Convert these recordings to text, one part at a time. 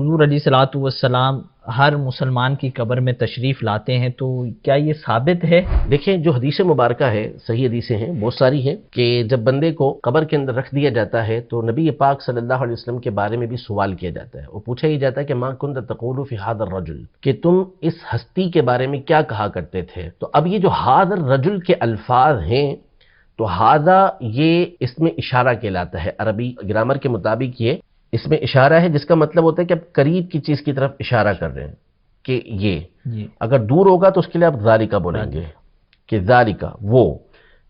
حضور علیہ الصلوۃ والسلام ہر مسلمان کی قبر میں تشریف لاتے ہیں، تو کیا یہ ثابت ہے؟ دیکھیں، جو حدیث مبارکہ ہے، صحیح حدیثیں ہیں، بہت ساری ہیں، کہ جب بندے کو قبر کے اندر رکھ دیا جاتا ہے تو نبی پاک صلی اللہ علیہ وسلم کے بارے میں بھی سوال کیا جاتا ہے، اور پوچھا یہ جاتا ہے کہ ما کنت تقول فی ھذا الرجل، کہ تم اس ہستی کے بارے میں کیا کہا کرتے تھے۔ تو اب یہ جو ھذا الرجل کے الفاظ ہیں، تو ھذا یہ اس میں اشارہ کہلاتا ہے، عربی گرامر کے مطابق یہ اس میں اشارہ ہے، جس کا مطلب ہوتا ہے کہ آپ قریب کی چیز کی طرف اشارہ کر رہے ہیں کہ یہ اگر دور ہوگا تو اس کے لیے آپ ذالکا بولیں گے کہ ذالکا وہ،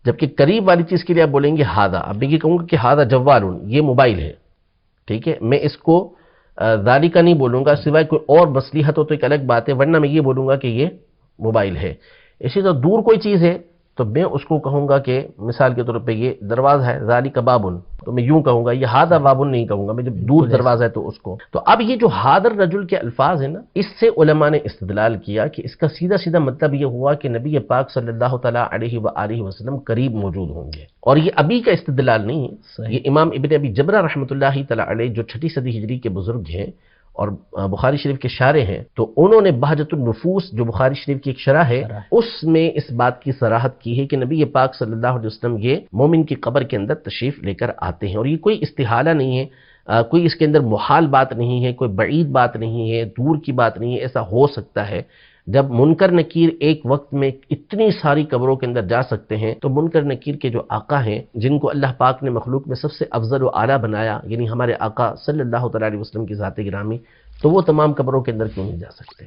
جبکہ قریب والی چیز کے لیے آپ بولیں گے ھذا۔ اب میں یہ کہوں گا کہ ھذا جوال، یہ موبائل ہے، ٹھیک ہے، میں اس کو ذالکا نہیں بولوں گا، سوائے کوئی اور مصلحت ہو تو ایک الگ بات ہے، ورنہ میں یہ بولوں گا کہ یہ موبائل ہے۔ اسی طرح دور کوئی چیز ہے تو میں اس کو کہوں گا کہ مثال کے طور پہ یہ دروازہ ہے، ذالک بابن، تو میں یوں کہوں گا، یہ ھذا بابن نہیں کہوں گا میں، جب دور دروازہ ہے تو اس کو۔ تو اب یہ جو ھذا الرجل کے الفاظ ہیں نا، اس سے علماء نے استدلال کیا کہ اس کا سیدھا سیدھا مطلب یہ ہوا کہ نبی پاک صلی اللہ تعالیٰ علیہ وآلہ وسلم قریب موجود ہوں گے، اور یہ ابھی کا استدلال نہیں ہے، یہ امام ابن ابی جبرہ رحمۃ اللہ تعالیٰ علیہ جو 6 صدی ہجری کے بزرگ ہیں اور بخاری شریف کے شارح ہیں، تو انہوں نے بہجت النفوس جو بخاری شریف کی ایک شرح ہے، اس میں اس بات کی صراحت کی ہے کہ نبی پاک صلی اللہ علیہ وسلم یہ مومن کی قبر کے اندر تشریف لے کر آتے ہیں، اور یہ کوئی استحالہ نہیں ہے، کوئی اس کے اندر محال بات نہیں ہے، کوئی بعید بات نہیں ہے، دور کی بات نہیں ہے، ایسا ہو سکتا ہے۔ جب منکر نکیر ایک وقت میں اتنی ساری قبروں کے اندر جا سکتے ہیں، تو منکر نکیر کے جو آقا ہیں، جن کو اللہ پاک نے مخلوق میں سب سے افضل و اعلیٰ بنایا، یعنی ہمارے آقا صلی اللہ تعالیٰ علیہ وسلم کی ذات گرامی، تو وہ تمام قبروں کے اندر کیوں نہیں جا سکتے؟